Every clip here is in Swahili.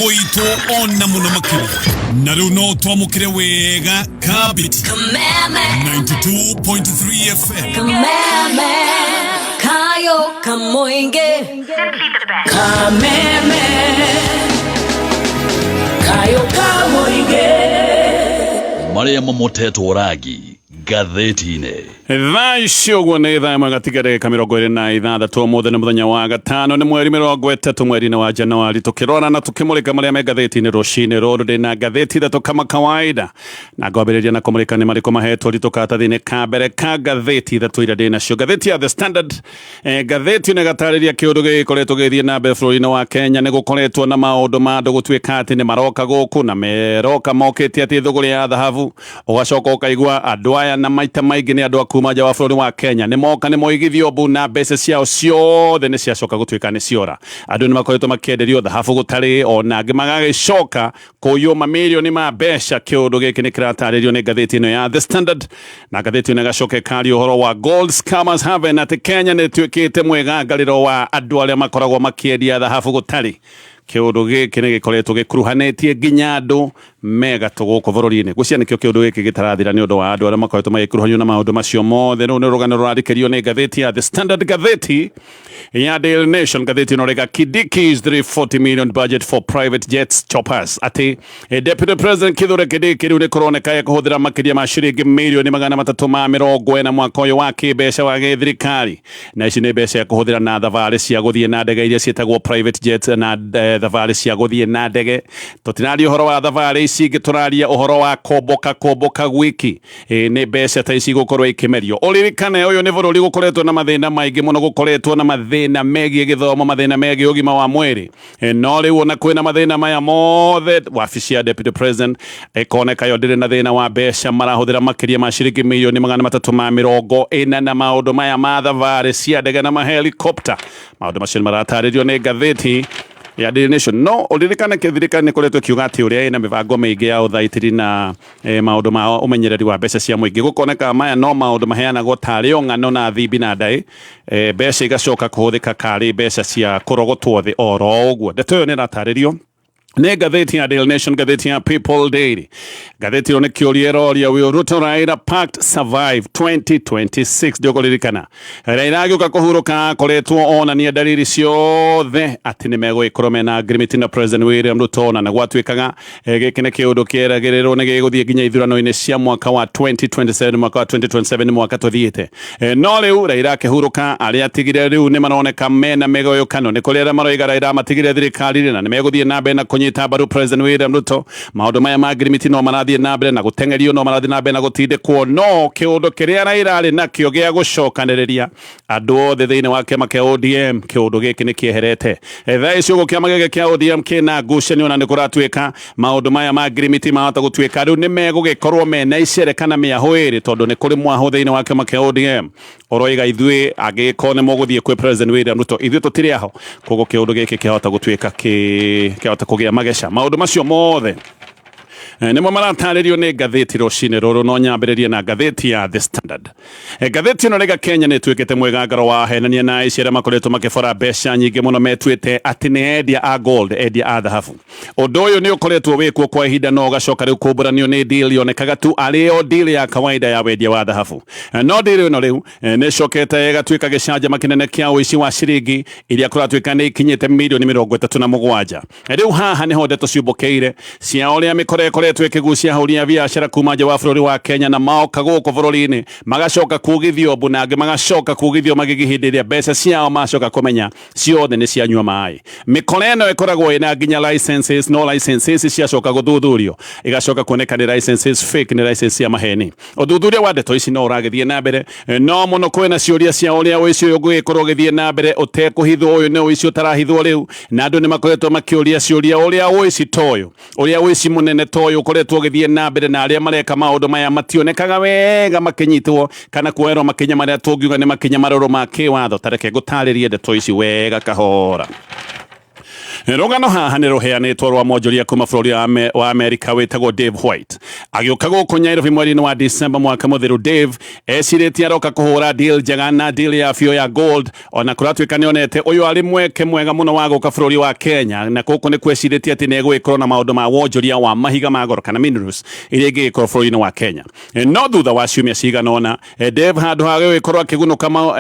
goito ona muno makiri naruno twamukire wega kabiti 92.3 FM kayo kamoinge kameme kayo kamoinge Maria Momoteto Oragi gatheti-inĩ thaa icio ũguo nĩ thaa ĩmwe gatigarĩ mĩrongo ĩrĩ na ithathatũ ũmũthĩ nĩ mũthenya wa gatano nĩ mweri mĩrongo ĩtatũ mweri-inĩ wa Januari tũkĩrora na tũkĩmũrĩka marĩa me ngatheti-inĩ rũcinĩ rũrũ ndĩna ngatheti ithatũ kama kawaida na ngwambĩrĩria na kũmũrĩka nĩ marĩkũ mahetwo ritũ karatathi-inĩ ka mbere ka ngatheti ithatũ iria ndĩnacio. Ngatheti ya The Standard ngatheti nĩ gatarĩria kĩũndũ gĩkoretwo gĩthiĩ na mbere bũrũri-inĩ wa Kenya nĩ gũkoretwo na maũndũ ma andũ gũtuĩka atĩ nĩ maroka gũkũ na meroka mokĩte atĩ thũgũrĩ ya thahabu ũgacoka ũkaigua andũ aya na maita maingĩ nĩ andũ a kuma nja wa bũrũri wa Kenya nĩ moka nĩ moigithio mbu na mbeca ciao ciothe nĩ ciacoka gũtuĩka nĩ ciora. Andũ nĩ makoretwo makĩenderio thahabu gũtarĩ ona angĩ magagĩcoka kũiywo mamirioni ma mbeca. Kĩũndũ gĩkĩ nĩ kĩratarĩrio nĩ ngatheti ĩno ya The Standard na ngatheti ĩno ĩgacoka ĩkaria ũhoro wa gold scammers haven atĩ Kenya nĩ ĩtuĩkĩte mwegangarĩro wa andũ arĩa makoragwo makĩendia thahabu gũtarĩ. Kĩũndũ gĩkĩ nĩ gĩkoretwo gĩkuruhanĩtie nginya andũ megatũ gũkũ bũrũri-inĩ. Ngwĩciria nĩkĩo kĩũndũ gĩkĩ gĩtarathira nĩ ũndũ wa andũ arĩa makoretwo magĩkuruhanio na maũndũ macio mothe. Rĩu nĩ rũgano rũrarikĩrio nĩ ngatheti ya The Standard, ngatheti ya Daily Nation. Ngatheti ĩno rega Kidiki's 340 million budget for private jets choppers. Atĩ Deputy President Kithure Kindiki rĩu nĩ kũroneka kũhũthĩra makĩria ma ciringi mirioni 340 mwaka ũyũ wa kĩmbeca wa gĩthirikari, na ici nĩ mbeca ya kũhũthĩra na thabarĩ cia gũthiĩ na ndege iria ciĩtagwo private jets na thabarĩ cia gũthiĩ na ndege. Tũtiraria ũhoro wa thabarĩ ici ingĩ, tũraria ũhoro wa komboka gwiki. Nĩ mbeca ta ici gũkorwo ikĩmerio. Ũririkane ũyũ nĩ bũrũri gũkoretwo na mathĩna maingĩ mũno, gũkoretwo na mathĩna megiĩ gĩthomo, mathĩna megiĩ ũgima wa mwĩrĩ. No rĩu ona kwĩna mathĩna maya mothe wabici ya Deputy President ĩkoneka yo ndĩrĩ na thĩna wa mbeca. Marahũthĩra makĩria ma ciringi mirioni 340 na maũndũ maya ma thabarĩ cia ndege na mahelicopter. Maũndũ macio nĩ maratarĩrio nĩ ngatheti ya Daily Nation. No ũririkane thirikari nĩ koretwo kiuga atĩ ũrĩa ĩna mĩbango mĩingĩ ya ũthaitĩri na maũndũ ma ũmenyereri wa mbeca cia mũingĩ. Gũkoneka maya no maũndũ maheanagwo tarĩ ng'ano na thibi na ndaĩ, mbeca igacoka kũhũthĩka karĩ mbeca cia kũrogotwo thĩ oro ũguo. Ndeto ĩyo nĩ ĩratarĩrio nĩ ngatheti ya Daily Nation, ngatheti ya People Daily. Ngatheti ĩyo nĩ kĩũria ĩroria will Ruto Raila pact survive 2026. Ndĩkũririkana Raila agĩũka kũhurũka akoretwo onania dalili ciothe atĩ nĩ megũgĩkorwo mena agreement na President William Ruto, na gwatuĩkaga gĩkĩ nĩ kĩũndũ kĩeragĩrĩrwo nĩ gĩgũthiĩ nginya ithurano-inĩ cia mwaka wa 2027. Mwaka wa 2027 nĩ mwaka tũthiĩte. No rĩu Raila akĩhurũka, arĩa atigire rĩu nĩ maroneka mena megũyũkano. Nĩ kũrĩ arĩa maroiga Raila matigire thirikari na nĩ megũthiĩ na mbere na kũnyita mbaru President William Ruto. Maũndũ maya ma agreement no marathiĩ na mbere na gũtengerio, no marathiĩ na mbere na gũtindĩkwo. No kĩũndũ kĩrĩa Raila arĩ nakĩo gĩa gũcokanĩrĩria andũ othe thĩinĩ wa kĩama kĩa ODM, kĩũndũ gĩkĩ nĩ kĩeherete. Thaa ici ũguo kĩama gĩkĩ kĩa ODM kĩna ngucanio na nĩ kũratuĩka maũndũ maya ma agreement mahota gũtuĩka rĩu nĩ megũgĩkorwo mena icere kana mĩahũ ĩrĩ, tondũ nĩ kũrĩ mwahũ thĩinĩ wa kĩama kĩa ODM oroiga ithuĩ angĩkorwo nĩ mũgũthiĩ kwĩ President William Ruto ithuĩ tũtirĩ aho. Koguo kĩũndũ gĩkĩ kĩahota gũtuĩka kĩahota kũgĩa mageca. Maũndũ macio mothe nĩmo maratarĩrio nĩ ngatheti rũcinĩ rũrũ, no nyambĩrĩrie na ngatheti ya The Standard. Ngatheti ĩno rega Kenya nĩ ĩtuĩkĩte mwĩgangaro wa henania na aici arĩa makoretwo makĩbora mbeca nyingĩ mũno, metuĩte atĩ nĩ endia a gold, endia a thahabu. Ũndũ ũyũ nĩ ũkoretwo wĩkwo kwa ihinda, no ũgacoka rĩu kũmbũranio nĩ deal yonekaga tu arĩ o deal ya kawaida ya wendia wa thahabu. No deal ĩno rĩu nĩ ĩcokete ĩgatuĩka gĩcanjama kĩnene kĩa ũici wa ciringi iria kũratuĩka nĩ ikinyĩte mirioni 37. Rĩu haha nĩho ndeto ciumbũkĩire cia ũrĩa mĩkora ĩkoretwo ĩkĩgucia ahũri a biacara kuma nja wa bũrũri wa Kenya na maoka gũkũ bũrũri-inĩ magacoka kugithio mbu na angĩ magacoka kugithio magĩgĩ hĩndĩ ĩrĩa mbeca ciao macoka kũmenya ciothe nĩ cianyua maĩ. Mĩkora ĩno ĩkoragwo ĩna nginya licenses, no licenses ciacoka gũthuthurio igacoka kuoneka nĩ licenses fake, nĩ licenses cia maheni. Ũthuthuria wa ndeto ici no ũragĩthiĩ na mbere, no mũno kwĩna ciũria cia ũrĩa ũici ũyũ ũgũgĩkorwo ũgĩthiĩ na mbere ũtekũhithwo. Ũyũ nĩ ũici ũtarahithwo rĩu, na andũ nĩ makoretwo makĩũria ciũria ũrĩa ũici toyo, ũrĩa ũici mũnene toyo ũkoretwo ũgĩthiĩ na mbere, na arĩa mareka maũndũ maya mationekaga wega makĩnyitwo kana kuoerwo makinya marĩa tũngiuga nĩ makinya marũrũ ma kĩwatho. Tareke ngũtarĩrie ndeto ici wega kahora. rũgano haha nĩ rũheanĩtwo rwa mwonjoria kuma bũrũri wa Amerika wĩtagwo Dave White agĩũka gũkũ Nairobi mweri-inĩ wa December mwaka mũthiru. Dave ecirĩtie aroka kũhũra deal njega na deal ya biũ ya gold, ona kũratuĩka nĩonete ũyũ arĩ mweke mwega mũno wa gũka bũrũri wa Kenya, na gũkũ nĩ kwecirĩtie atĩ nĩ egũgĩkorwo na maũndũ ma wonjoria wa mahiga ma goro kana minerals iria ingĩgĩkorwo bũrũri-inĩ wa Kenya. No thutha wa ciumia cigana ũna, Dave handũ ha gũgĩkorwo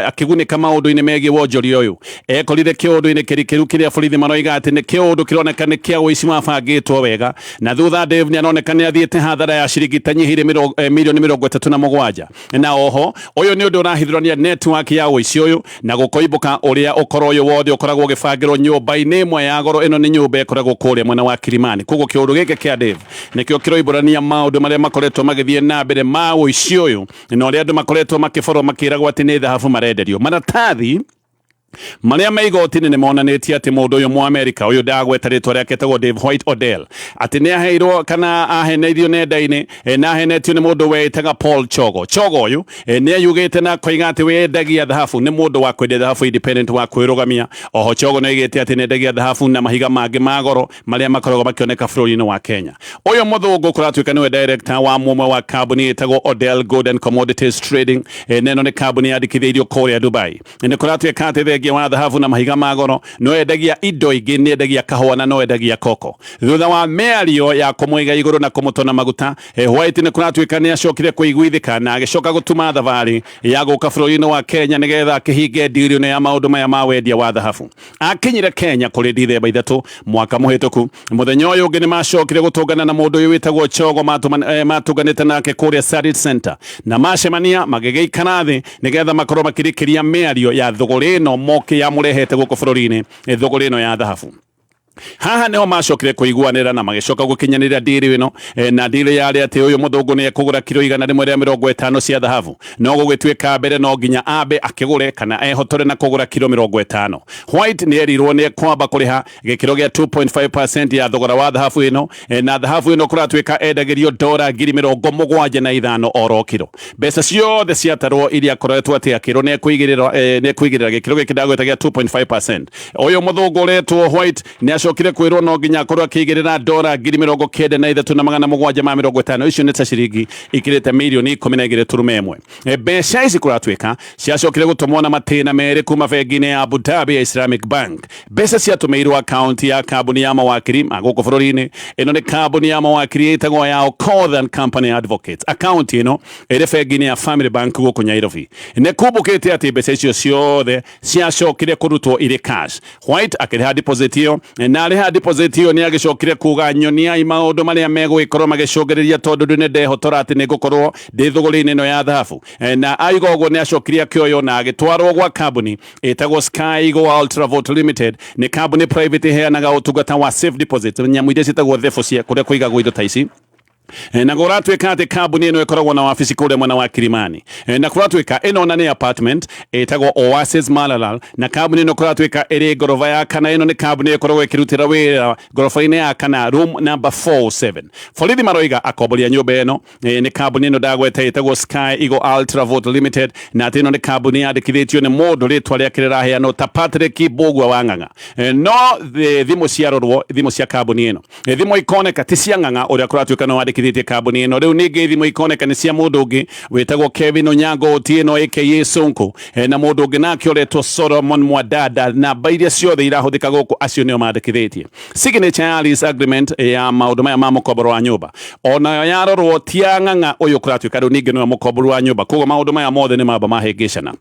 akĩgunĩka maũndũ-inĩ megiĩ wonjoria ũyũ, ekorire kĩũndũ-inĩ kĩrikĩru kĩrĩa borithi maroiga atĩ nĩ kĩũndũ kĩroneka nĩ kĩa ũici mabangĩtwo wega, na thutha Dave nĩ aroneka nĩ athiĩte hathara ya ciringi tanyihĩire mirioni 37, na oho ũyũ nĩ ũndũ ũrahithũrania network ya ũici ũyũ na gũkoimbũka ũrĩa ũkoro ũyũ wothe ũkoragwo ũgĩbangĩrwo nyũmba-inĩ ĩmwe ya goro. Ĩno nĩ nyũmba ĩkoragwo kũrĩa mwena wa Kilimani. Koguo kĩũndũ gĩkĩ kĩa Dave nĩkĩo kĩroimbũrania maũndũ marĩa makoretwo magĩthiĩ na mbere ma ũici ũyũ, na ũrĩa andũ makoretwo makĩborwo makĩragwo atĩ nĩ thahabu marenderio. Maratathi marĩa me igoti-inĩ nĩ monanĩtie atĩ mũndũ ũyũ Mũamerika ũyũ ndagweta rĩtwa rĩake etagwo Dave White Odell, atĩ nĩ aheirwo kana aheneirio nenda-inĩ na ahenetio nĩ mũndũ wetaga Paul Chogo. Chogo ũyũ nĩ ayugĩte na koiga atĩ we endagia thahabu, nĩ mũndũ wa kwendia thahabu independent wa kwĩrũgamia. Oho Chogo nĩ oigĩte atĩ nĩ endagia thahabu na mahiga mangĩ ma goro marĩa makoragwo makĩoneka bũrũri-inĩ wa Kenya. Ũyũ mũthũngũ kũratuĩka nĩwe director wa mũmwe wa kambuni ĩtagwo Odell Gold and Commodities Trading, neno nĩ kambuni yandĩkithĩirio kũrĩa Dubai. Nĩ kũratuĩka atĩ wa thahabu na mahiga ma goro no endagia indo ingĩ, nĩ endagia kahũa na no endagia koko. Thutha wa mĩario ya kũmũiga igũrũ na kũmũtona maguta, White nĩ kũratuĩka nĩ acokire kũiguithĩka na agĩcoka gũtuma thabarĩ ya gũka bũrũri-inĩ wa Kenya nĩgetha akĩhinge deal ya maũndũ maya ma wendia wa thahabu. Akinyire Kenya kũrĩ Dithemba 3 mwaka mũhĩtũku. Mũthenya ũyũ ũngĩ nĩ macokire gũtũngana na mũndũ ũyũ wĩtagwo Chogo, matũnganĩte nake kũrĩa Sarit Center na macemania magĩgĩikara thĩ nĩgetha makorwo makĩrĩkĩria mĩario ya thũgũrĩ ĩno ya mũrehete gũkũ bũrũri-inĩ, thũgũrĩ ĩno ya thahabu. Haha nĩho macokire kũiguanĩra na magĩcoka gũkinyanĩria deal ĩno, na deal yarĩ atĩ ũyũ mũthũngũ nĩ ekũgũra kilo 150 cia thahabu, no gũgĩtuĩka mbere no nginya ambe akĩgũre kana ehotore na kũgũra kilo 50. White nĩ erirwo nĩ ekwamba kũrĩha gĩkĩro gĩa 2.5% ya thogora wa thahabu ĩno, na thahabu ĩno kũratuĩka endagĩrio $75,000 oro kilo. Mbeca ciothe ciatarwo iria akoretwo atĩ akĩrwo nĩ ekwĩgĩrĩra gĩkĩro gĩkĩ ndagweta gĩa 2.5%. Ũyũ mũthũngũ ũretwo White nĩ acokire kwĩrwo no nginya akorwo akĩigĩrĩra $93,750. Icio nĩ ta ciringi ikĩrĩte mirioni 12.1. Mbeca ici kũratuĩka ciacokire gũtũmwo na matĩna merĩ kuma bengi-inĩ ya Abu Dhabi ya Islamic Bank. Mbeca ciatũmĩirwo akaunti ya kambuni ya mawakiri ma gũkũ bũrũri-inĩ. Ĩno nĩ kambuni ya mawakiri ĩtagwo ya Okoth Company Advocates. Akaunti ĩno ĩrĩ bengi-inĩ ya Family Bank gũkũ Nairobi. Nĩ kumbũkĩte atĩ mbeca icio ciothe ciacokire kũrutwo irĩ cash. White akĩrĩha deposit ĩyo, na arĩha deposit ĩyo nĩ agĩcokire kuga nyonia maũndũ marĩa megũgĩkorwo magĩcũngĩrĩria tondũ ndĩ ndehotora atĩ nĩ ngũkorwo ndĩ thũgũrĩ-inĩ ĩno ya thahabu. Na aiga ũguo nĩ acokire akĩoywo na agĩtwarwo gwa kambuni ĩtagwo Sky Eagle Ultravote Limited. Nĩ kambuni private ĩheanaga ũtungata wa safe deposit, nyamũ iria ciĩtagwo thebu cia kũrĩa kũigagwo indo ta ici. Na kũratuĩka atĩ kambuni ĩno ĩkoragwo na wabici kũrĩa mwena wa Kilimani. Na kũratuĩka ĩno na nĩ apartment ĩtagwo Oasis Maralal, na kambuni ĩno kũratuĩka ĩrĩ ngoroba ya kana. Ĩno nĩ kambuni ĩkoragwo ĩkĩrutĩra wĩra ngoroba-inĩ ya kana, room number 47. Borithi maroiga akomboria nyũmba ĩno nĩ kambuni ĩno ndagweta ĩtagwo Sky Eagle Ultravote Limited, na atĩ ĩno nĩ kambuni yandĩkithĩtio nĩ mũndũ rĩtwa rĩake rĩraheanwo ta Patrick Mbũgua wa Ng'ang'a. No thimũ ciarorwo, thimũ cia kambuni ĩno, thimũ ikoneka ti cia Ng'ang'a ũrĩa kũratuĩka no wandĩkithĩtie kambuni ĩno. Rĩu ningĩ thimũ ikoneka nĩ cia mũndũ ũngĩ wĩtagwo Kevin Onyango Otieno aka Sonko, na mũndũ ũngĩ nake ũretwo Solomon Mwadada. Namba iria ciothe irahũthĩka gũkũ acio nĩo mandĩkithĩtie. Signature ya lease agreement ya maũndũ maya ma mũkomboro wa nyũmba onayo yarorwo ti ya Ng'ang'a ũyũ kũratuĩka rĩu ningĩ nĩwe mũkomboro wa nyũmba. Koguo maũndũ maya mothe nĩ mamba mahĩngĩcana.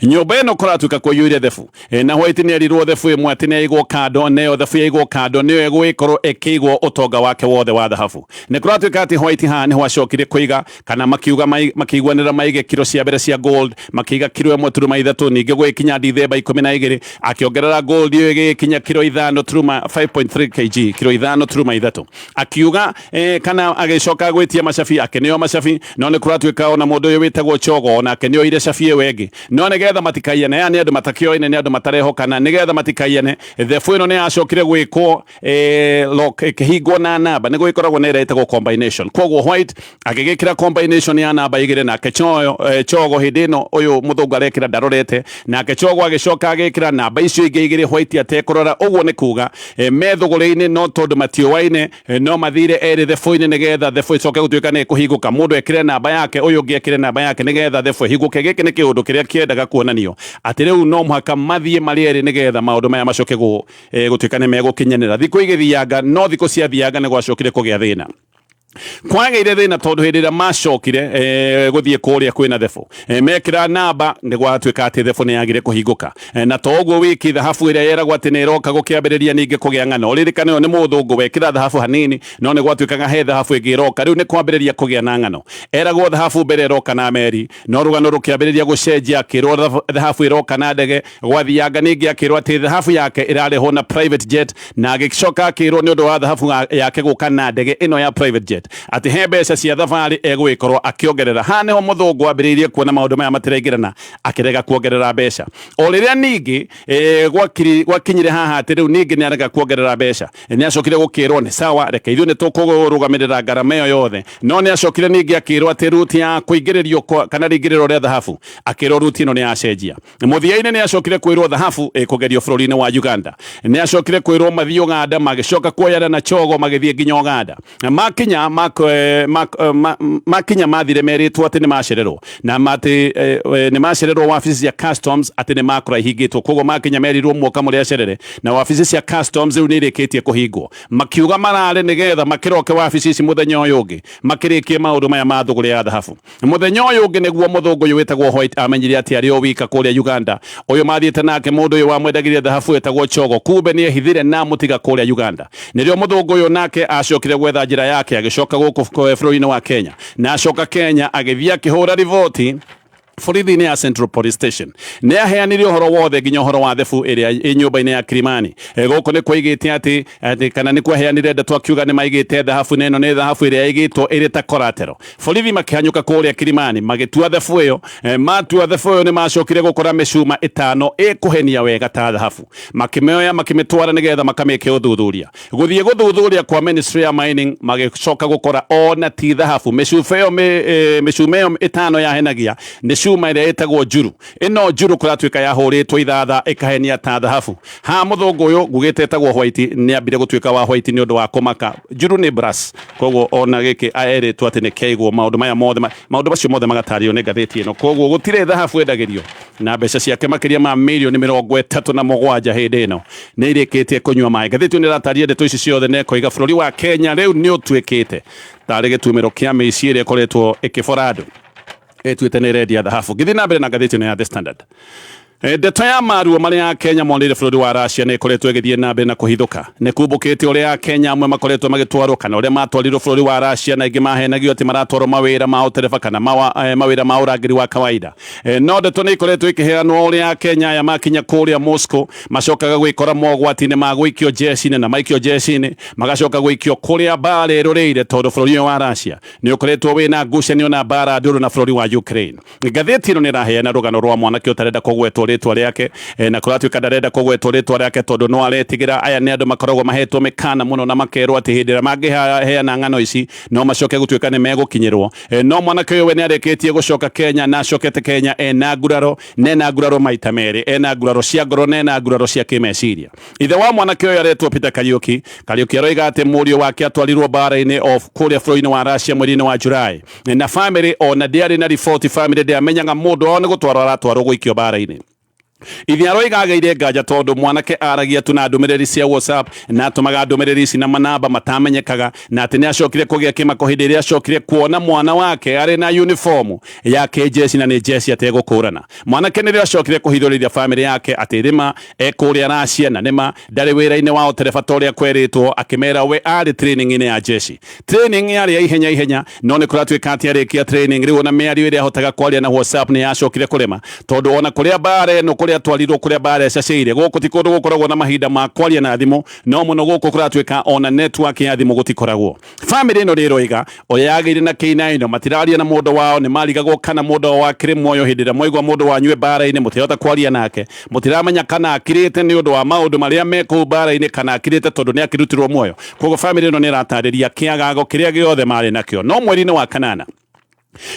Nyũmba ĩno kũratuĩka kũiyũire thebu, na White nĩ erirwo thebu ĩmwe atĩ nĩ yaigwo kando, nayo thebu yaigwo kando nĩyo ĩgũgĩkorwo ĩkĩigwo ũtonga wake wothe wa thahabu. Nĩ kũratuĩka atĩ White haha nĩho acokire kũiga kana makĩiguanĩra maige kiro cia mbere cia gold, makĩiga kiro 1.3, ningĩ gũgĩkinya Dithemba 12 akĩongerera gold ĩyo ĩgĩkinya kiro 5.3 kg, kiro 5.3. Akiuga kana agĩcoka gwĩtia macabi, akĩneo macabi, no nĩ kũratuĩka ona mũndũ ũyũ wĩtagwo Chogo onake nĩoire cabi ĩyo ĩngĩ, no no nigetha matikaiyane yani andu matakioine ni andu matarehokana nigetha matikaiyane therefore ino ni acokire gwikwo lock kihingwo na namba ni gwikoragwo na iretagwo combination koguo White agigikira combination ya namba igire na Chogo hindino uyu muthungu arekira ndarorete na Chogo agicoka agikira namba icio ingi igire White atekurora uguo ni kuga methuguri-ini no tondu matiowaine no mathire eri therefore nigetha therefore icoke gutuika ni kuhinguka mundu ekire namba yake uyu ungi ekire namba yake nigetha therefore hinguke giki ni kiundu kiria kiendaga kuonanio ati riu no muhaka mathie mari eri nigetha maundu maya macoke gutuika ni megukinyanira thiku igithianga no thiku cia thianga ni gwacokire kugia thina kwagire thina tondu hindi ria macokire guthie kuria kwina thefo mekira namba ni gwatuika ati thefo ni yagire kuhinguka na toguo wiki thahabu iria yeragwo ati ni iroka gukiambiriria ningi kugia ng'ano ririkane ni muthungu wekira thahabu hanini no ni gwatuikaga he thahabu ingi iroka riu ni kwambiriria kugia na ng'ano eragwo thahabu mbere iroka na meri no rugano rukiambiriria gucenjia akirwo thahabu iroka na ndege gwathianga ningi akirwo ati thahabu yake irarehwo na private jet na agicoka akirwo ni undu wa thahabu yake guka na ndege ino ya private jet ati he mbeca cia thabarĩ egwikorwo akiongerera haneho muthungu ambiriirie kuona maundu maya matiraingirana akirega kuongerera mbeca o riria ningi gwakinyire haha ati riu ningi ni arega kuongerera mbeca ni acokire gukirwo ni sawa reke ithuĩ ni tukurugamirira ngarama iyo yothe no ni acokire ningi akirwo ati ruti ya kuingiririo kana ringiriro ria thahabu akirwo ruti ino ni yacenjia muthia-ini ni acokire kwirwo thahabu kugerio bũrũri-inĩ wa Uganda ni acokire kwirwo mathie Uganda magicoka kuoyana na Chogo magithie nginya Uganda makinya makinya mathire meritwo ati ni macererwo na mati ni macererwo wabici cia customs ati ni makora ihingitwo koguo makinya merirwo muoka muri acerere na wabici cia customs riu ni irikitie kuhingwo makiuga marare nigetha makiroke wabici ici muthenya uyu ungi makirikie maundu maya ma thuguri ya thahabu muthenya uyu ungi niguo muthungu uyu witagwo White amenyire ati ari o wika kuria Uganda uyu mathiete nake mundu uyu wamwendagirie thahabu wetagwo Chogo kumbe ni ehithire na mutiga kuria Uganda nirio muthungu uyu nake acokire gwetha njira yake agicoka guku bũrũri-inĩ wa Kenya na acoka Kenya agithie akihura riboti borithi-inĩ ya Central Police Station ni aheanire uhoro wothe nginya uhoro wa thebu iria i nyumba-inĩ ya Kilimani guku ni kwaigite ati kana ni kwaheanire ndeto akiuga ni maigite thahabu neno ni thahabu iria igitwo iri ta collateral borithi makihanyuka kuria Kilimani magitua thebu iyo matua thebu iyo ni macokire gukora micuma itano ikuhenia wega ta thahabu makimeoya makimitwara nigetha makamike uthuthuria guthie guthuthuria kwa Ministry ya Mining magicoka gukora ona ti thahabu micuma iyo itano yahenagia ni cuma iria itagwo njuru ino njuru kuratuika yahuritwo ithatha ikahenia ta thahabu ha muthungu uyu ngugite itagwo White ni ambire gutuika wa White ni undu wa kumaka njuru ni brass koguo ona giki aeritwo ati ni keigwo maundu maya mothe maundu macio mothe magatario ni ngatheti ino koguo gutire thahabu endagirio na mbeca ciake makiria ma milioni 37 hindi ino ni irikitie kunywa mai ngatheti ni rataria ndeto ici ciothe ne koiga bũrũri wa Kenya riu ni utuikite tari gitumiro kia mici iria ikoretwo ikiborado etuite ni redia thahabu githi na mbere na ngatheti ino ya The Standard ndeto ya maruo maria Kenya monire bũrũri wa Russia ni ikoretwo igithie na mbere na kuhithuka ni kumbukite uria Kenya amwe makoretwo magitwarwo kana uria matwarirwo bũrũri wa Russia na ingi mahenagio ati maratwarwo mawira ma utereba kana mawira ma urangiri wa kawaida no ndeto ni ikoretwo ikiheanwo uria Kenya ya makinya kuria Moscow macokaga gwikora mogwati-ini ma gwikio jeshi-ini na maikio jeshi-ini magacoka gwikio kuria bare rureire tondu bũrũri wa Russia ni ukoretwo wina ngucanio na bara nduru na bũrũri wa Ukraine ngatheti ino ni raheana rugano rwa mwanake utarenda kugwetwo ritwa riake na kuratuika ndarenda kugwetwo ritwa riake tondu no aretigira aya ni andu makoragwo mahetwo mikana muno na makerwo ati hindira mangiheana ng'ano ici no macoke gutuika ni megukinyirwo no mwanake uyu we ni areketie gucoka Kenya na acokete Kenya ena nguraro maita meri ena nguraro cia ngoro na nguraro cia kimeciria ithe wa mwanake uyu aretwo Peter Kariuki aroiga ati murio wake atwarirwo bara-ini of kuria bũrũri-inĩ wa Russia mweri-inĩ wa July na family ona ndiari na report family ndiamenyaga mundu ona gutwarwo aratwarwo guikio bara-ini ithi aroiga ageire nganja tondu mwanake aragia tu na ndumiriri cia WhatsApp na atumaga ndumiriri ici na manamba matamenyekaga na ati ni acokire kugia kimako hindi iria acokire kuona mwana wake ari na uniform yake jeshi na ni jeshi ategukurana mwanake ni acokire kuhithurithia family yake ati rima ekuria Russia na nima ndari wira-ini wao terefatoria kweritwo akimera we ari training-ini ya jeshi training yari ya ihenya no ni kuratuika ati arikia training riu na miario iria hotaga kwaria na WhatsApp ni acokire kurema tondu ona kuria bare no kuria uria twarirwo kuria bare caceire guku ti kundu gukoragwo na mahinda ma kwaria na thimu no muno guku kuratwika ona network ya thimu gutikoragwo family ino riroiga uria yagire na K9 matiraria na mundu wao ni marigagwo kana mundu wa kire muoyo hindira mwaigwa mundu wanywe bara-ini mutirota kwaria nake mutiramenya kana akirite ni undu wa maundu maria meku bara-ini kana akirite tondu ni akirutirwo muoyo koguo family ino ni ratariria kiagago kiria giothe mari nakio no mweri-ini wa kanana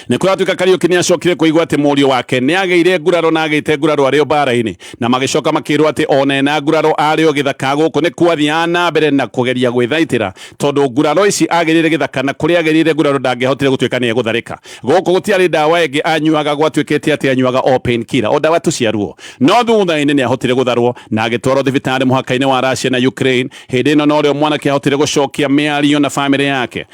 ni kuratuika Kariuki ni acokire kuigwa ati murio wake ni ageire nguraro na agite nguraro ario bara-ini na magicoka makirwo ati one na nguraro ario githaka guku ni kwathia na mbere na kugeria gwithaitira tondu nguraro ici ageire githaka na kuria ageire nguraro ndangehotire gutuika ni egutharika guku gutiari ndawa ingi anyuaga gwatuikite ati anyuaga open killer o ndawa tuciaruo no thutha-ini ni ahotire gutharwo na agitwarwo thibitari muhaka-ini wa Russia na Ukraine hindi ino no rio mwanake ahotire gucokia miario na family yake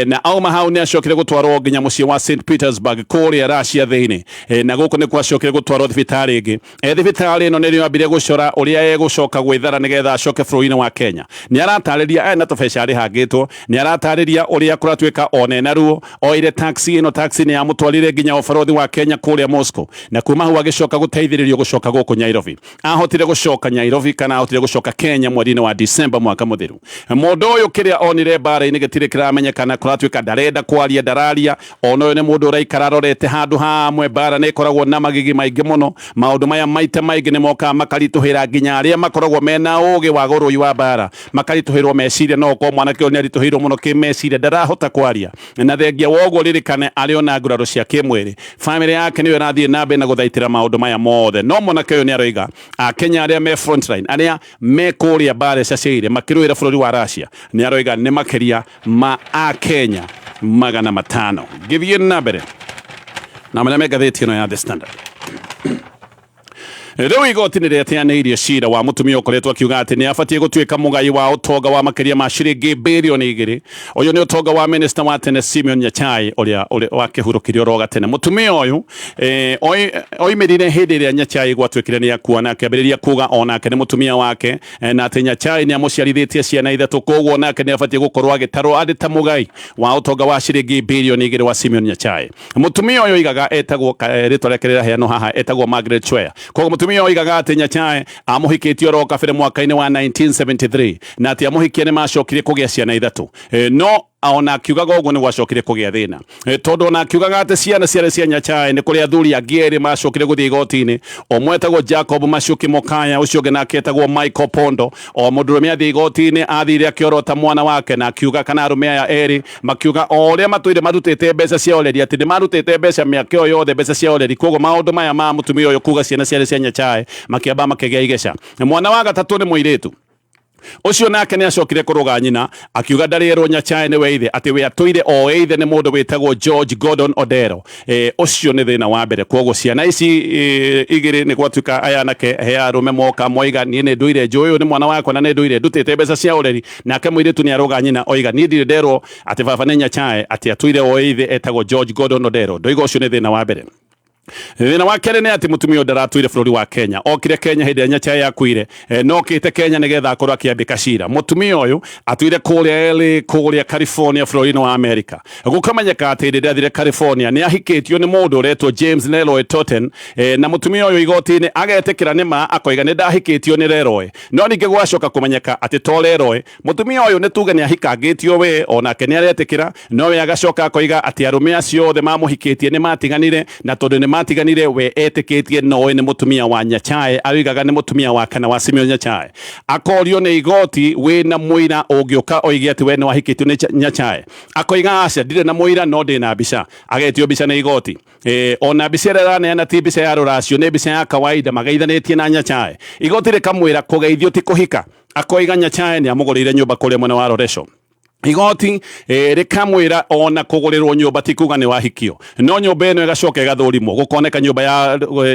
na auma hau ni acokire gutwarwo nginya mucii wa St Petersburg kuria Russia thiini na guku ni kwacokire gutwarwo thibitari ingi thibitari ino nirio ambire gucora uria egucoka gwithara nigetha acoke bũrũri-inĩ wa Kenya ni aratariria na tũbeca ari hangitwo ni aratariria uria kuratwika one na ruo oire taxi ni amutwarire nginya obarothi wa Kenya kuria Moscow na kuma hau agicoka guteithiririo gucoka guku Nairobi ahotire gucoka Nairobi kana ahotire gucoka Kenya mweri-inĩ wa December mwaka muthiru mundu uyu kiria onire bara-ini gitire kiramenyekana kuratwika ndarenda kwaria ndararia ono ni mundu uraikara rorete handu hamwe bara ni koragwo na magigi maingi muno maundu maya maita maingi ni moka makarituhira nginya aria makoragwo mena ugi wa gurui wa bara makarituhirwo meciria no ko mwanake oni arituhirwo muno kimeciria ndarahota kwaria na thengia woguo ririkane ario na nguraro cia kimwiri family yake niyo irathie nambe na guthaitira maundu maya mothe no mwanake uyu ni aroiga Kenya aria me frontline aria me kuria bara caceire makiruira bũrũri wa Russia ni aroiga ni makiria ma Kenya 500 githie na mbere na maria me ngathĩti ĩno ya The Standard riu igoti ni rĩteanĩirie cira wa mutumia ukoretwo akiuga ati ni abatie gutuika mugai wa utonga wa makiria ma ciringi bilioni 2 uyu ni utonga wa minister wa tene Simeon Nyachae uria wakihurukirio roga tene mutumia uyu oimirire hindi ria Nyachae gwatwikire ni akua na akĩambĩrĩria kuga onake ni mutumia wake na ati Nyachae ni amuciarithitie ciana ithatu koguo nake ni abatie gukorwo agitarwo ari ta mugai wa utonga wa ciringi bilioni 2 wa Simeon Nyachae mutumia uyu igaga etagwo ritwa rĩake rĩraheanwo haha etagwo Margaret Chwea koguo mutumia oigaga ati Nyachae amuhikitio ro kabere mwaka-ini wa 1973 na ati amuhikia ni macokire kugia ciana ithatu no ona akiugaga uguo ni gwacokire kugia thina tondu ona akiugaga ati ciana cia Nyachae ni kuri athuri angieri macokire guthii igoti-ini omwe etagwo Jacob Maciuki Mokaya ucio ungi nake etagwo Michael Pondo o mundurume athii igoti-ini athire akiorota mwana wake na akiuga kana arume aya eri makiuga oria matwire marutite mbeca cia oreri ati ni marutite mbeca miaka yo yothe mbeca cia oreri koguo maundu maya ma mutumia uyu kuga ciana cia Nyachae makiamba makigia igeca mwana wa gatatu ni muiritu ucio nake ni acokire kuruga nyina akiuga ndarierwo Nyachae ni weithe ati we atuire o eithe ni mundu witagwo George Gordon Odero ucio ni thina wa mbere koguo ciana ici igiri ni gwatuika aya nake he arume moka moiga ni nduire njuyu ni mwana wakwa na ni nduire ndutite mbeca cia ureri nake muiritu ni aruga nyina oiga ni ndire nderwo ati baba ni Nyachae ati atuire o eithe etagwo George Gordon Odero ndoiga ucio ni thina wa mbere thina wa kere ni ati mutumia ndaratuire bũrũri wa Kenya okire Kenya hindi ya Nyachae yakuire no kite Kenya nigetha akorwo akiambika cira mutumia uyu atuire kuria California bũrũri-inĩ wa America gukamenyeka ati hindi athire California ni ahikitio ni mundu uretwo James Leroy Totten na mutumia uyu igoti-ini agetikira ni ma akoiga ni ndahikitio ni Leroy no ninge gwacoka kumenyeka ati to Leroy mutumia uyu ni tuge ni ahikangitio we onake ni aretikira no we agacoka akoiga ati arume acio othe mamuhikitie ni matiganire na tondu ni matiganire we etikitie no ni mutumia wa Nyachae awigaga ni mutumia wa kana wa Simeon Nyachae akorio ni igoti we na muira ugioka oigi ati we ni wahikitio ni Nyachae akoiga aca ndire na muira no ndi na mbica agetio mbica ni igoti ona mbica rana na ti mbica ya ruracio ni mbica ya kawaida magaithanitie na Nyachae igoti rikamwira kugeithio ti kuhika akoiga Nyachae ni amugurire nyumba kuria mwena wa Roresho igoti rikamwira ona kugurirwo nyumba ti kuga ni wahikio no nyumba eno igacoka igathurimo gukoneka nyumba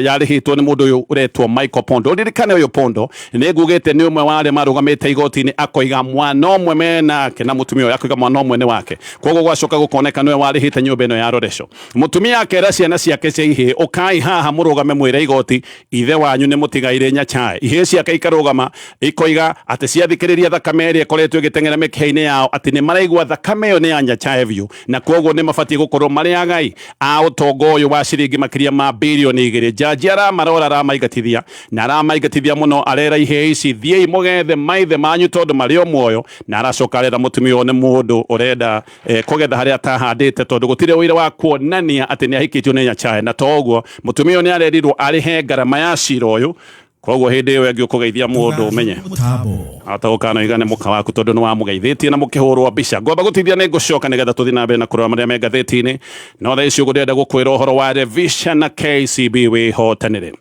yarihitwo ni mundu uyu uretwo Michael Pondo ririkane uyu Pondo ni ngugite ni umwe wale marugamite igoti-ini akoiga mwana omwe menake na mutumia uyu akoiga mwana omwe ni wake koguo gwacoka gukoneka niwe warihite nyumba eno ya Roresho mutumia akera ciana ciake cia ihii ukai haha murugame mwire igoti ithe wanyu ni mutigaire Nyachae ihii ciake ikarugama ikoiga ati ciathikiriria thakame ĩrĩa ĩkoretwo ĩgĩteng'era mĩkiha-inĩ yao ati nĩ maraigua thakame ĩyo nĩ ya Nyachae biũ na koguo nĩ mabatie gũkorwo marĩ agai a ũtongo ũyũ wa ciringi makĩria ma birioni 2. Jaji aramarora aramaingatithia na aramaingatithia mũno, arera iheo ici thiĩi mũgethe maithe manyu tondũ marĩ o muoyo, na aracoka arera mũtumia ũyũ nĩ mũndũ ũrenda kũgetha harĩa atahandĩte tondũ gũtirĩ ũira wa kuonania atĩ nĩ ahikĩtio nĩ Nyachae, na toguo mũtumia ũyũ nĩ arerirwo arĩhe ngarama ya cira ũyũ. Koguo hĩndĩ ĩyo ĩngĩ ũkũgeithia mũndũ ũmenye ata gũkana igane mũka waku tondũ nĩ wamũgeithĩtie na mũkĩhũrwo mbica. Ngwamba gũtithia nĩ ngũcoka nĩgetha tũthiĩ na mbere na kũrora marĩa me ngathĩti-inĩ, no thaa ici ũgũndĩenda gũkwĩra ũhoro wa revision na KCB wĩhotanĩre.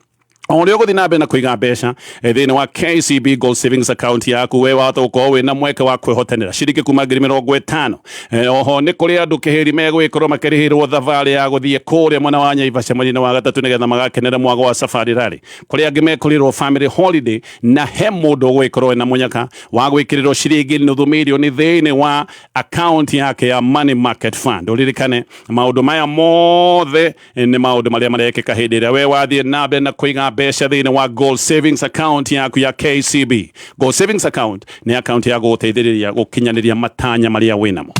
Only ugo thina bena kuiga mbeca thini wa KCB Gold Savings Account yaku we wahota gukorwo wina mweke wa kwihotanira ciringi kuma 50,000. Oho ni kuri andu kiheri megwikorwo makirihirwo thabarĩ ya guthie kuria mwena wa Naivasha mweri-inĩ wa gatatu nigetha magakenera mwago wa Safari Rally, kuri angi mekurirwo family holiday na he mundu ugwikorwo na munyaka wa gwikirirwo ciringi nuthu milioni thini wa account yake ya Money Market Fund. Uririkane maundu maya mothe ni maundu maria marekeka hindi ĩrĩa we wathie na mbere na kuiga mbeca thini wa Gold Savings Account yaku ya KCB. Gold Savings Account ni account ya guteithĩrĩria gukinyaniria matanya maria winamo.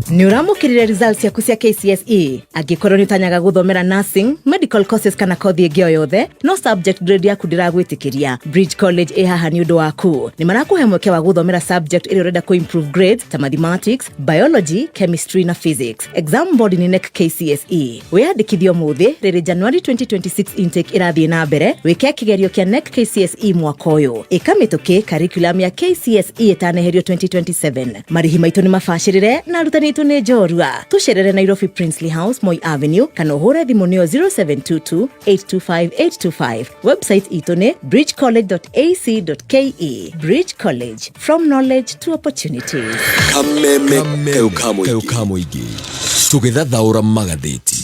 Nĩ ũramũkĩrire results ciaku cia KCSE angĩkorwo nĩ ũtanyaga gũthomera nursing, medical courses kana kothi ĩngĩ o yothe no subject grade yaku ndĩragwĩtĩkĩria, Bridge College ĩ haha nĩ ũndũ waku. Nĩ marakũhe mweke wa gũthomera subject ĩrĩa ũrenda improve grades ta mathematics, biology, chemistry na physics. Exam board nĩ NEC KCSE. Wĩyandĩkithie ũmũthĩ rĩrĩ January 2026 intake ĩrathiĩ na mbere, wĩke kĩgerio kĩa NEC KCSE mwaka ũyũ. Ĩka mĩtũkĩ curriculum ya KCSE ĩtaneherio 2027. Marĩhi maitũ nĩ mabacĩrĩre na arutani tu ne jorua. Tucerere Nairobi Princely House, Moi Avenue, kana ũhũre thimũ nĩyo 0722-825-825. Website itũ nĩ bridgecollege.ac.ke. Bridge College, from knowledge to opportunities. Kameme kamuigi tũgĩthathaũra magathĩti.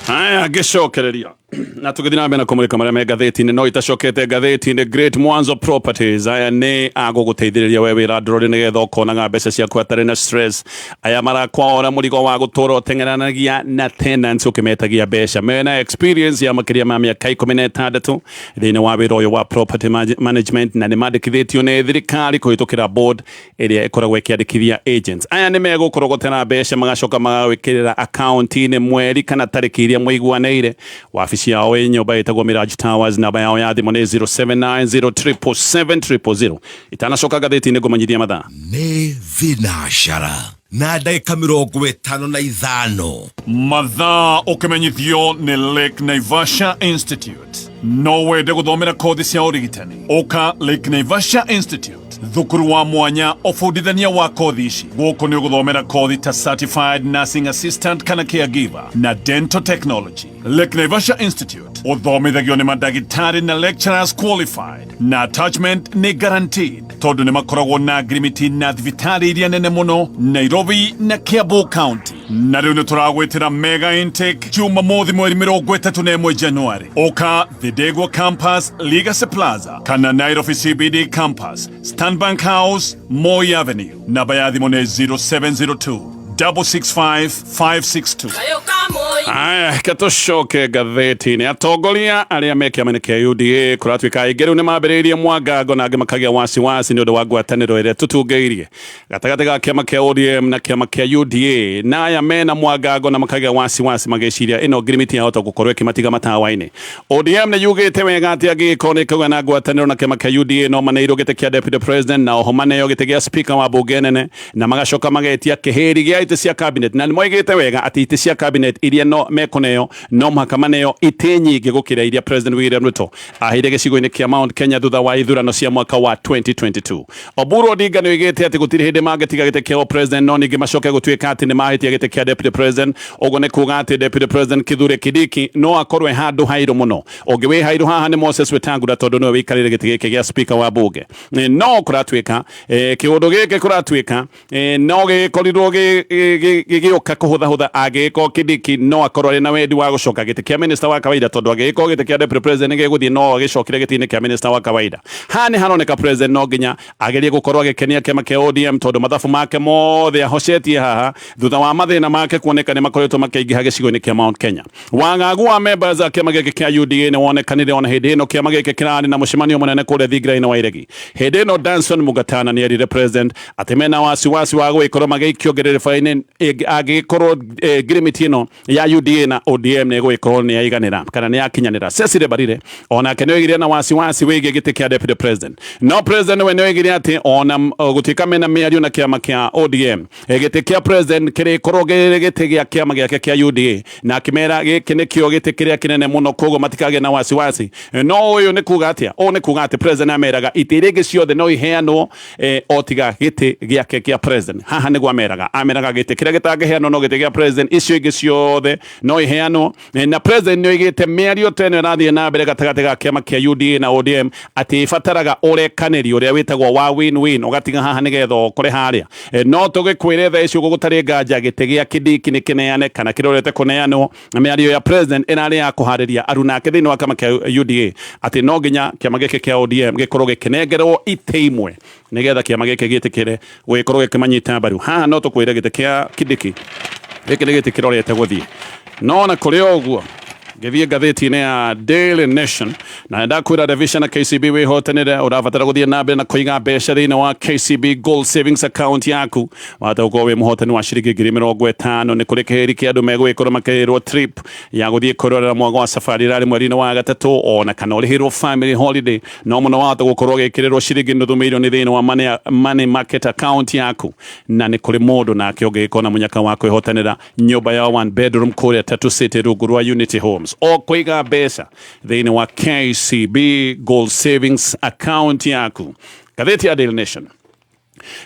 Haya ngicokereria na tũgĩthiĩ na mbere na kũmũrĩka marĩa me ngathĩti-inĩ no itacokete ngathĩti-inĩ. Great Mwanzo Properties aya nĩ agũgũteithĩrĩria we wĩra ndũrĩ nĩgetha ũkonaga mbeca ciaku atarĩ na stress. Aya marakwara mũrigo wa gũtũra ũteng'eranagia na tenants ũkĩmetagia mbeca. Mena experience ya makĩria ma mĩaka 16 thĩinĩ wa wĩra ũyũ wa property management na nĩ mandĩkithĩtio nĩ thirikari kũhĩtũkĩra board ĩrĩa ĩkoragwo ĩkĩandĩkithia agents. Aya nĩ megũkũrogotera mbeca magacoka magawĩkĩrĩra account-inĩ mweri kana tarĩki iria mũiguanĩire. Wabici yao nyũmba ĩtagwo Mirage Towers, namba yao ya thimũ nĩ 0790777700. Itanacoka ngathĩti-inĩ ngũmenyithia mathaa nĩ thinacara na ndagĩka 55 mathaa ũkĩmenyithio nĩ Lake Naivasha Institute. No wende gũthomera kothi cia ũrigitani ũka Lake Naivasha Institute, thukuru wa mwanya ũbundithania wa kothi ici. Gũkũ nĩ ũgũthomera kothi ta certified nursing assistant kana caregiver na dental technology. Lake Naivasha Institute ũthomithagio nĩ mandagĩtarĩ na lecturers qualified na attachment nĩ guaranteed tondũ nĩ makoragwo na agreement na thibitarĩ iria nene mũno Nairobi na Kiambu County. Na rĩu nĩ tũragwĩtĩra mega intake Jumamothi mweri 31 January. Ũka The Degwa Campus, Legacy Plaza kana Nairobi CBD Campus, Stanbank House, Moi Avenue. Namba ya thimũ nĩ 0702-665-562. Aya katucoke ngathĩti-inĩ. Atongoria arĩa me kĩama-inĩ kĩa UDA kũratuĩka aingĩ rĩu nĩ mambĩrĩirie mwangango na angĩ makagĩa wasiwasi nĩ ũndũ wa ngwatanĩro ĩrĩa tũtungĩirie gatagatĩ ga kĩama kĩa ODM na kĩama kĩa UDA. Na aya mena mwangango na makagĩa wasiwasi magĩciria ĩno ngirimiti yahota gũkorwo ĩkĩmatiga matawa-inĩ. ODM nĩ yugĩte wega atĩ angĩgĩkorwo nĩ kũgĩa na ngwatanĩro na kĩama kĩa UDA no maneirwo gĩtĩ kĩa deputy president na oho maneo gĩtĩ gĩa speaker wa bunge nene na magacoka magetia kĩhĩri gĩa itĩ cia cabinet. Na nĩ moigĩte wega atĩ itĩ cia cabinet iria no mekoneo no mũhaka maneo itĩ nyingĩ gũkĩra iria President William Ruto aheire gĩcigo-inĩ kĩa Mount Kenya thutha wa ithurano cia mwaka wa 2022. Oburu Odinga nĩ oigĩte atĩ gũtirĩ hĩndĩ mangĩtiga gĩtĩ kĩa president no ningĩ macoke gũtuĩka atĩ nĩ mahĩtia gĩtĩ kĩa deputy president. Ũguo nĩ kuuga atĩ deputy president Kithure Kindiki no akorwo handũ hairũ mũno. Ũngĩ wĩ hairũ haha nĩ Moses Wetangula tondũ nĩwe wĩikarĩire gĩtĩ gĩkĩ gĩa speaker wa bunge. No kũratuĩka kĩũndũ gĩkĩ kũratuĩka no gĩkorirwo gĩgĩũka kũhũthahũtha angĩgĩkorwo Kindiki no akorwo ari na wendi wa gucoka giti kia minister wa kawaida tondu agiko giti kia deputy president giguthii no agicokire gitini kia minister wa kawaida hani haroneka president no nginya agerie gukorwo agikenia kiama kia ODM tondu mathabu make mothe ahocetie haha thutha wa mathina make kuoneka ni makoretwo makeingiha gicigo-ini kia Mount Kenya wangagu wa members a kiama giki kia UDA ni wonekanire ona hindi ino kiama giki kirari na mucemanio munene kuria Thigira-ini wa Iregi hindi ino Danson Mugatana ni erire president ati mena wasiwasi wa gwikorwo magikio ngererebaine agikorwo girimiti ino ya UDA na ODM ni gwikorwo ni aiganira kana ni akinyanira Cecily Mbarire ona kenegire na wasiwasi wigie giti kia deputy president no president we negire ati ona gutika mena miario na kiama kia ODM giti kia president kiri korogere giti gia kiama gia kia UDA na kimera giki nikio giti kiria kinene muno kogo matikage na wasiwasi no uyu ni kuga atia o ni kuga ati president ameraga itirege ciothe no iheanwo otiga giti giake kia president haha ni gwameraga ameraga giti kiria gitangiheanwo no giti gia president icio ingi ciothe no iheanwo na president no igite miario tene rathie na mbere gatagati ga kiama kia UDA na ODM ati ifataraga urekaniri uria witagwo wa win-win ugatiga haha nigetha ukore haria no tugikwire tha icio gugutari nganja giti gia kidiki ni kineane kana kirorete kuneanwo miario ya president inari ya kuhariria aruna ake thini wa kama kia UDA ati no nginya kiama giki kia ODM gikorwo gikinengerwo ite imwe nigetha kiama giki gitikire gikorwo gikimanyita mbaru haha no tukwire giti kia kidiki giki ni giti kirorete guthii no na kuri oguo githie ngatheti-ini ya Daily Nation na ndakwira division na KCB wihotanire urabatara guthie na mbere na kuiga mbeca thiini wa KCB Gold Savings Account yaku watagukorwo wi muhotani wa ciringi 50,000 ni kuri kiheri kia andu megwikorwo makirwo trip ya guthie kurorera mwago wa safari rari mweri-ini wa gatatu ona kana urihirwo family holiday no muno watagukorwo gikirirwo ciringi $500,000 thiini wa money market account yaku na ni kuri mundu nake ungikona munyaka wa kwihotanira nyumba ya 1 bedroom kuria Tatu City rungu rwa Unity Home o kuiga mbeca thiini wa KCB Gold Savings Account yaku gatheti ya Daily Nation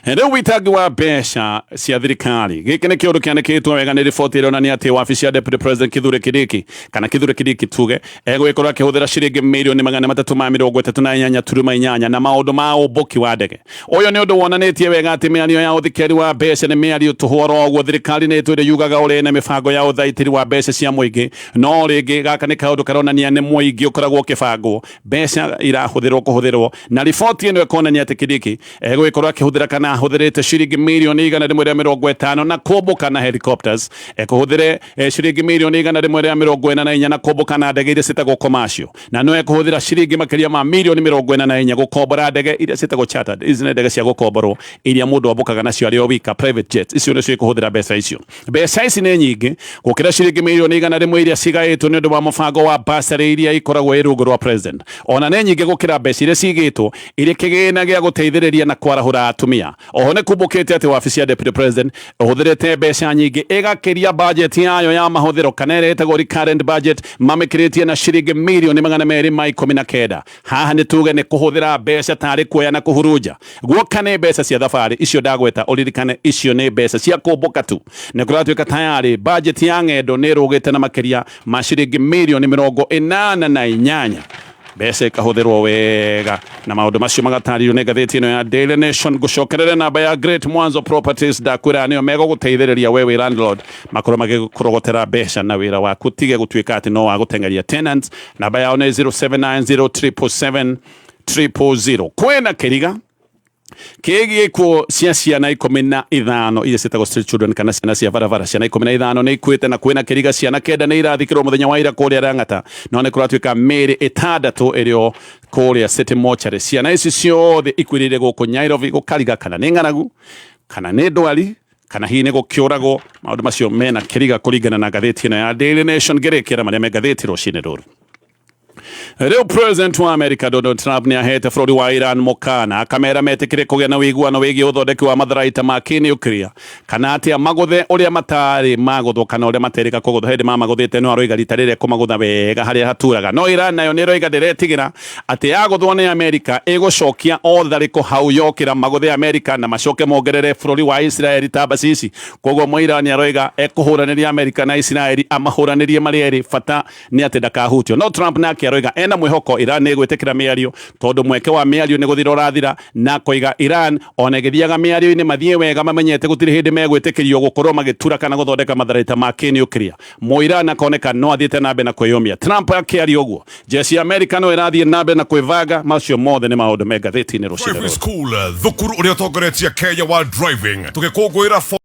Endo witagi wa mbeca cia thirikari giki ni kiundu kiandikitwo wega ni riboti ironania ati wabici ya deputy president Kithure Kindiki kana Kithure Kindiki tuge egwikorwo akihuthira ciringi mirioni 338.8 na maundu ma uboki wa ndege uyu ni undu wonanitie wega ati miario ya uthikeri wa mbeca ni miario tuhoro ogwo thirikari ni twire yugaga uri na mibango ya uthaitiri wa mbeca cia muingi no ringi gaka ni kaundu karonania ni muingi ukoragwo kibangwo mbeca irahuthirwo na riboti ino ikonania ati Kindiki egwikorwo akihuthira kana huthirite ciringi mirioni 150 na kuomboka na helicopters ekuhuthire ciringi mirioni 144 na kuomboka na ndege iria citagwo commercial na no ekuhuthira ciringi makiria ma mirioni 44 gukombora ndege iria citagwo chartered izi ni ndege cia gukomborwo iria mundu ambokaga nacio ari o wika private jets icio nicio ikuhuthira mbeca icio mbeca ici ni nyingi gukira ciringi mirioni 100 iria cigaitwo ni undu wa mubango wa bursary iria ikoragwo irungu rwa president ona ni nyingi gukira mbeca iria cigitwo iria kigina gia guteithiriria na kwarahura atumia oho ne kumbukite ati wabici ya deputy president uhuthirite mbeca nyingi igakiria budget yayo ya mahuthiro kana iretagwo recurrent budget mamikiritie na ciringi mirioni 219 haha ni tuge ni kuhuthira mbeca tari kuoya na kuhuruja guoka ni mbeca cia thabari icio ndagweta uririkane icio ni mbeca cia kumbuka tu ni kuratuika tayari budget ya ng'endo ni rugite na makiria ma ciringi mirioni 88 mbeca ikahuthirwo wega na maundu macio magatarirwo ni ngatheti ino ya Daily Nation gucokerera namba ya Great Mwanzo Properties ndakwira niyo mego guteithiriria wewe landlord makoro magikurogotera mbeca na wira waku tige gutuika ati no wagutengeria tenants namba yao ni 0790777000 kwena kiriga kegi ko ciana 15 iria citagwo street children kana ciana cia barabara ciana 15 ni ikuite na kwina kiriga ciana kenda ni irathikirwo muthenya wa ira kuria Rangata no ni kuratuika meri 6 irio kuria City Mortuary ciana ici ciothe ikwirire guku Nyairobi gukariga kana ni ng'aragu kana ni ndwari kana hihi ni gukiuragwo maundu macio mena kiriga kuringana na ngatheti ino ya Daily Nation gerekera maria me ngatheti rucini ruru Rĩu president wa America Donald Trump ni ahete bũrũri wa Iran mukana akamera metikire kugĩa na wĩiguano wĩgiĩ ũthondeki wa matharaita ma kĩnuclear kana atĩ magũthe ũrĩa matari magũthwo kana ũrĩa materĩka kũgũthwo hĩndĩ magũthĩte no aroiga rita rĩrĩa kũmagũtha wega harĩa haturaga no Iran nayo nĩ ĩroiga ndĩretigĩra atĩ yagũthwo nĩ America ĩgũcokia o tharĩko hau yokĩra magũthe America na macoke mongerere bũrũri wa Israeli ta Basisi koguo Mũirani ni aroiga ekũhũranĩria America na Israeli amahũranĩrie marĩ erĩ bata nĩ atĩ ndakahutio no Trump nake oiga ena mwihoko Iran nĩ gwĩtĩkĩra mĩario tondũ mweke wa mĩario nĩ gũthira ũrathira, na koiga Iran ona ĩgĩthiaga mĩario-inĩ mathiĩ wega, mamenyete gũtirĩ hĩndĩ megwĩtĩkĩrio gũkorwo magĩtura kana gũthondeka matharaita ma kĩniũkria. Mũiran akoneka no athiĩte na mbere na kwĩyũmia. Trump akĩaria ũguo, jeshi ya Amerika no ĩrathiĩ na mbere na kwĩvanga. Macio mothe nĩ maũndũ me ngathĩti-inĩ rũcinĩ rũrũ. Thukuru ũrĩa ũtongoretie Kenya wa driving tũgĩkũngũĩra